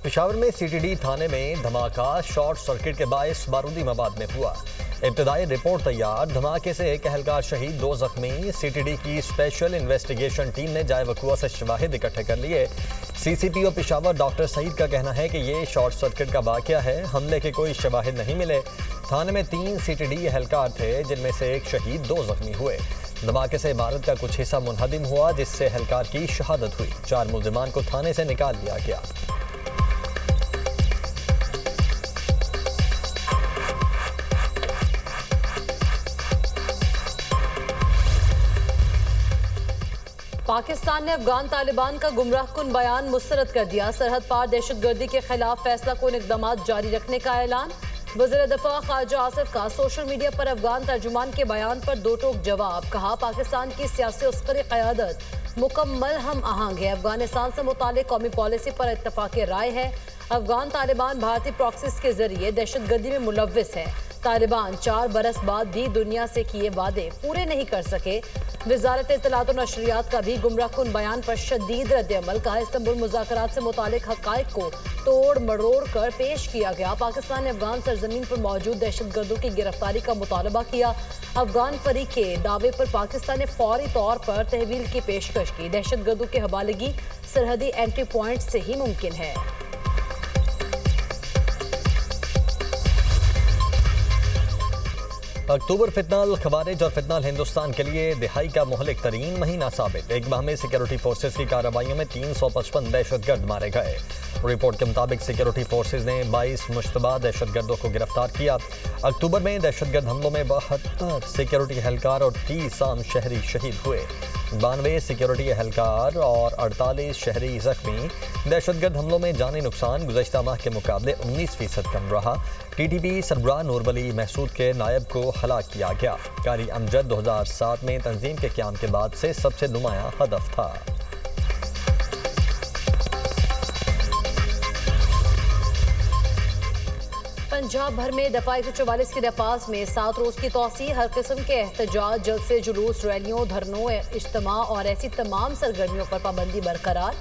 पेशावर में सीटीडी थाने में धमाका शॉर्ट सर्किट के बायस बारूदी मवाद में हुआ। इब्तदाई रिपोर्ट तैयार, धमाके से एक अहलकार शहीद, 2 जख्मी। सीटीडी की स्पेशल इन्वेस्टिगेशन टीम ने जाए वकुआ से शवाहिद इकट्ठे कर लिए। सीसीपीओ पेशावर डॉक्टर सईद का कहना है कि ये शॉर्ट सर्किट का वाकया है, हमले के कोई शवाहिद नहीं मिले। थाने में 3 सीटीडी अहलकार थे, जिनमें से एक शहीद, 2 जख्मी हुए। धमाके से इमारत का कुछ हिस्सा मुनहदिम हुआ, जिससे अहलकार की शहादत हुई। 4 मुल्जिमान को थाने से निकाल लिया गया। पाकिस्तान ने अफगान तालिबान का गुमराहकुन बयान मुस्तरद कर दिया। सरहद पार दहशतगर्दी के खिलाफ फैसला कुन इक़दाम जारी रखने का ऐलान। वज़ीर दफ़ा ख़ारिजा आसिफ का सोशल मीडिया पर अफगान तर्जुमान के बयान पर दो टोक जवाब। कहा, पाकिस्तान की सियासी अस्करी क़यादत मुकम्मल हम आहंग है। अफगानिस्तान से मुताल्लिक़ कौमी पॉलिसी पर इत्तफ़ाक़ राय है। अफगान तालिबान भारतीय प्रॉक्सीज के जरिए दहशतगर्दी में मुलव्विस है। तालिबान 4 बरस बाद भी दुनिया से किए वादे पूरे नहीं कर सके। वज़ारत इत्तलात और नशरियात का भी गुमराहकुन बयान पर शदीद रद्द-ए-अमल। कहा, इस्तांबुल मुज़ाकरात से मुतालिक हक़ाइक़ को तोड़ मरोड़ कर पेश किया गया। पाकिस्तान ने अफगान सरजमीन पर मौजूद दहशतगर्दों की गिरफ्तारी का मुतालबा किया। अफगान फरीक के दावे पर पाकिस्तान ने फौरी तौर पर तहवील की पेशकश की। दहशतगर्दों के हवालगी सरहदी एंट्री पॉइंट से ही मुमकिन है। अक्टूबर फितनाल खवारिज और फितनाल हिंदुस्तान के लिए दिहाई का मुहलिक तरीन महीना साबित। एक माह में सिक्योरिटी फोर्सेज की कार्रवाइयों में 355 दहशतगर्द मारे गए। रिपोर्ट के मुताबिक सिक्योरिटी फोर्सेज ने 22 मुश्तबा दहशतगर्दों को गिरफ्तार किया। अक्टूबर में दहशतगर्द हमलों में 72 सिक्योरिटी एहलकार और 30 आम शहरी शहीद हुए। 92 सिक्योरिटी एहलकार और 48 शहरी जख्मी। दहशतगर्द हमलों में जानी नुकसान गुज़श्ता माह के मुकाबले 19% कम रहा। टीटीपी सरबराह नूर वली महसूद के नायब को हलाक किया गया। कारी अमजद 2007 में तंजीम के क़याम के बाद से सबसे नुमाया हदफ था। पंजाब भर में दफ़ा 144 की नफाज में 7 रोज़ की तौसी। हर किस्म के एहतजाज, जलसे, जुलूस, रैलियों, धरनों, इज्तिमा और ऐसी तमाम सरगर्मियों पर पाबंदी बरकरार।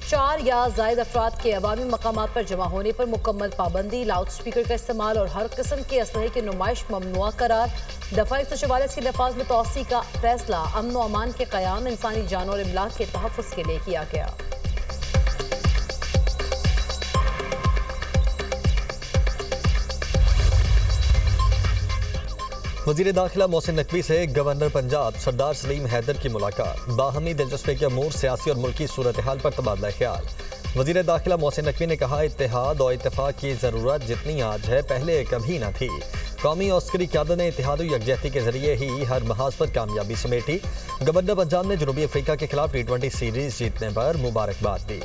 4 या ज़ायद अफराद के अवामी मकामात पर जमा होने पर मुकम्मल पाबंदी। लाउड स्पीकर का इस्तेमाल और हर किस्म के असलहे की नुमाइश ममनुआ करार। दफ़ा 144 की नफाज में तौसी का फैसला अमन व अमान के क़याम, इंसानी जान और इमलाक के तहफ़्फ़ुज़ के लिए किया गया। वज़ीर दाखिला मोहसिन नकवी से गवर्नर पंजाब सरदार सलीम हैदर की मुलाकात। बाहमी दिलचस्पी के अमूर, सियासी और मुल्की सूरत हाल पर तबादला ख्याल। वज़ीर दाखिला मोहसिन नकवी ने कहा, इत्तेहाद और इत्तेफाक की ज़रूरत जितनी आज है पहले कभी न थी। कौमी और अस्करी क़यादत ने इत्तेहाद और यकजहती के जरिए ही हर महाज पर कामयाबी समेटी। गवर्नर पंजाब ने जनूबी अफ्रीका के खिलाफ T20 सीरीज़ जीतने पर मुबारकबाद दी।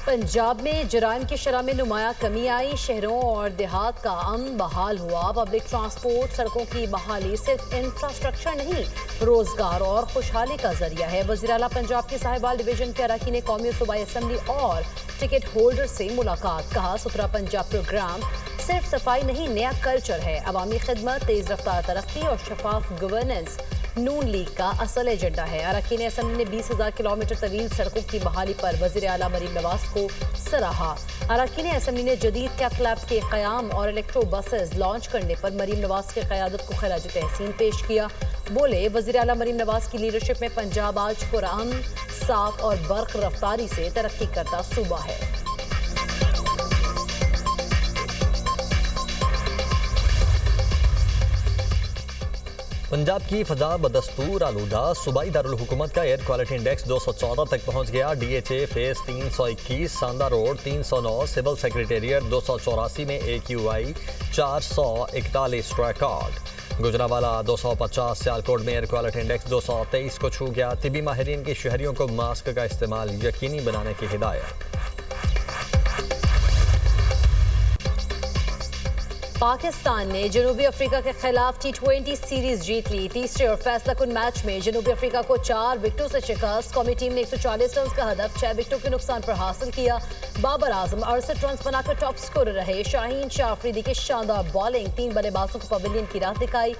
पंजाब में जराइम की शरह में नुमाया कमी आई। शहरों और देहात का अमन बहाल हुआ। पब्लिक ट्रांसपोर्ट, सड़कों की बहाली सिर्फ इंफ्रास्ट्रक्चर नहीं, रोजगार और खुशहाली का जरिया है। वज़ीर आला पंजाब की साहिबाल डिवीजन के अरकान कौमी और सूबाई असम्बली और टिकट होल्डर से मुलाकात। कहा, सुथरा पंजाब प्रोग्राम सिर्फ सफाई नहीं, नया कल्चर है। अवामी खिदमत, तेज रफ्तार तरक्की और शफाफ गवर्नेंस नून लीग का असल एजेंडा है। अरकान असम्बली ने 20,000 किलोमीटर तवील सड़कों की बहाली पर वज़ीर आला मरीम नवाज को सराहा। अरकान असम्बली ने जदीद कैथ लैब के क़याम और इलेक्ट्रो बसेस लॉन्च करने पर मरीम नवाज की क़यादत को खराज तहसीन पेश किया। बोले, वज़ीर आला मरीम नवाज की लीडरशिप में पंजाब आज पुरअमन, साफ और बर्क रफ्तारी से तरक्की करता सूबा है। पंजाब की फजा बदस्तूर आलूदा। सूबाई दारुल हुकूमत का एयर क्वालिटी इंडेक्स 214 तक पहुंच गया। DHA phase 321, Sanda road 309, civil secretariat 284 में AQI 441 रिकॉर्ड। गुजरावाला 250, सियालकोट में एयर क्वालिटी इंडेक्स 223 को छू गया। तिबी माहिरीन की शहरियों को मास्क का इस्तेमाल यकीनी बनाने की हिदायत। पाकिस्तान ने जनूबी अफ्रीका के खिलाफ T20 सीरीज जीत ली। तीसरे और फैसला कुन मैच में जनूबी अफ्रीका को 4 विकेटों से शिकस्त। कौमी टीम ने 140 रन का हदफ 6 विकेटों के नुकसान पर हासिल किया। बाबर आजम 68 रन बनाकर टॉप स्कोरर रहे। शाहीन शाह अफरीदी की शानदार बॉलिंग 3 बल्लेबाजों को पवेलियन की राह दिखाई।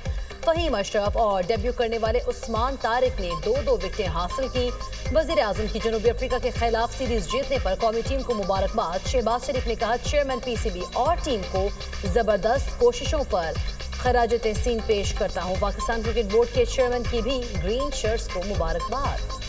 फहीम अशरफ और डेब्यू करने वाले उस्मान तारिक ने 2-2 विकेटें हासिल की। वजीर आजम की जनूबी अफ्रीका के खिलाफ सीरीज जीतने पर कौमी टीम को मुबारकबाद। शहबाज शरीफ ने कहा चेयरमैन PCB और टीम को जबरदस्त कोशिशों पर खराज तहसीन पेश करता हूं। पाकिस्तान क्रिकेट बोर्ड के चेयरमैन की भी ग्रीन शर्ट्स को मुबारकबाद।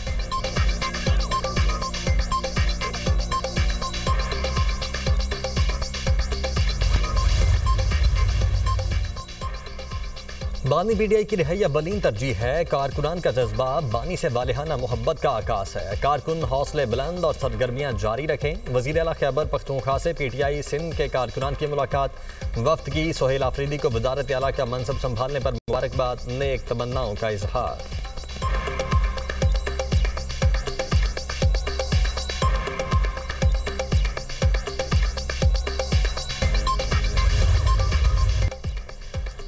बानी PTI की रिहाई अव्वलीन तरजीह है। कारकुनान का जज्बा बानी से वालिहाना मोहब्बत का आकाश है। कारकुन हौसले बुलंद और सरगर्मियां जारी रखें। वज़ीर आला खैबर पख्तूनख्वा से PTI सिंध के कारकुनान की मुलाकात। वफ्द की सोहेल आफरीदी को वज़ारत आला का मनसब संभालने पर मुबारकबाद। नेक तमन्नाओं का इजहार।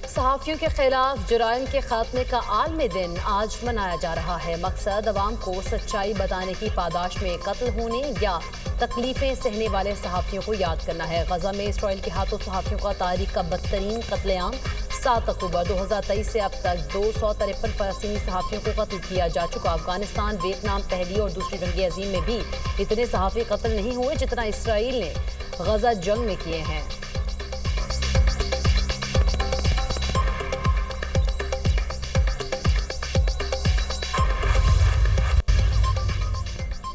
सहाफ़ियों के खिलाफ जुराइम के खात्मे का आलमी दिन आज मनाया जा रहा है। मकसद अवाम को सच्चाई बताने की पादाश में कत्ल होने या तकलीफें सहने वाले सहाफ़ियों को याद करना है। गजा में इसराइल के हाथों सहाफ़ियों का तारीख का बदतरीन कत्लेआम। 7 अक्टूबर 2023 से अब तक 253 फ़लस्तीनी सहाफ़ियों को कत्ल किया जा चुका। अफगानिस्तान, वियतनाम, पहली और दूसरी जंग अज़ीम में भी इतने सहाफ़ी कत्ल नहीं हुए जितना इसराइल ने गजा जंग में किए हैं।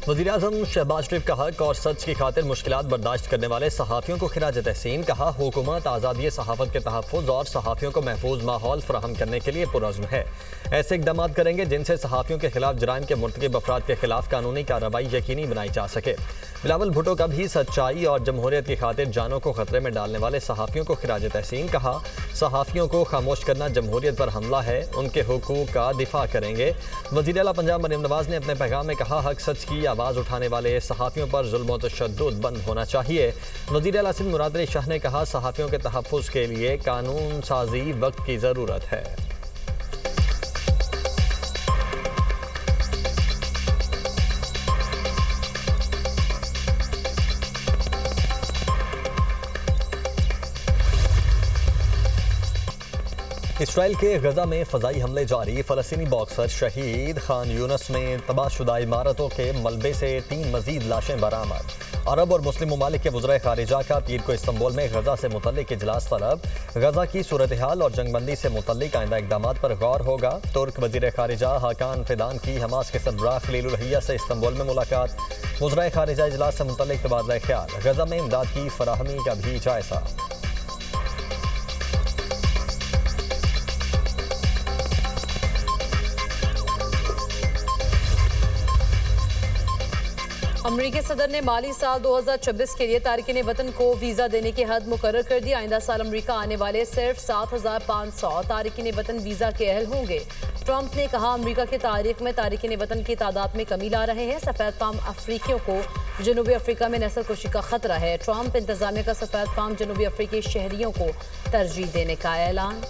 वज़ीर आज़म शहबाज शरीफ का हक और सच की खातिर मुश्किलात बर्दाश्त करने वाले सहाफ़ियों को खिराज तहसीन। कहा हुकूमत आज़ादी सहाफ़त के तहफ़्फ़ुज़ और सहाफ़ियों को महफूज माहौल फराहम करने के लिए पुरअज़्म है। ऐसे इक़दाम करेंगे जिनसे सहाफ़ियों के खिलाफ जराइम के मुर्तकिब अफराद के खिलाफ कानूनी कार्रवाई यकीनी बनाई जा सके। बिलावल भुट्टो का भी सच्चाई और जमहूरियत की खातिर जानों को खतरे में डालने वाले सहाफ़ियों को खिराज तहसीन। कहा सहाफ़ियों को खामोश करना जमहूरियत पर हमला है। उनके हुकूक का दिफा करेंगे। वज़ीर आला पंजाब मरियम नवाज़ ने अपने पैगाम में कहा हक सच की आवाज़ उठाने वाले सहाफ़ियों पर जुल्म व तशद्दुद बंद होना चाहिए। वज़ीर आला सिंध मुराद अली शाह ने कहा सहाफ़ियों के तहफ़्फ़ुज़ के लिए कानून साजी वक्त की ज़रूरत है। इसराइल के गजा में फ़ज़ाई हमले जारी। फ़लस्तीनी बॉक्सर शहीद। खान यूनस में तबाहशुदा इमारतों के मलबे से 3 मज़ीद लाशें बरामद। अरब और मुस्लिम ममालिक के वज़ीर ख़ारिजा का पीर को इस्तंबुल में गजा से मुतल्लिक़ इजलास तलब। गजा की सूरत हाल और जंगबंदी से मुतल्लिक़ आइंदा इक़दामात पर गौर होगा। तुर्क वज़ीर ख़ारिजा हाकान फ़िदान की हमास के सरबराह खलीलुल हैया से इस्तंबुल में मुलाकात। वज़ीर ख़ारिजा इजलास से मुतल्लिक़ तबादला ख्याल। गजा में इमदाद की फराहमी का भी जायज़ा। अमरीकी सदर ने माली साल 2026 के लिए तारिकीन वतन को वीज़ा देने की हद मुकर्रर कर दी। आइंदा साल अमरीका आने वाले सिर्फ 7,500 तारिकीन वतन वीज़ा के अहल होंगे। ट्रंप ने कहा अमरीका की तारीख में तारिकीन वतन की तादाद में कमी ला रहे हैं। सफ़ेद फाम अफ्रीकियों को जनूबी अफ्रीका में नस्ल कुशी का खतरा है। ट्रंप इंतजामिया का सफ़ेद फाम जनूबी अफ्रीकी शहरियों को तरजीह देने का ऐलान।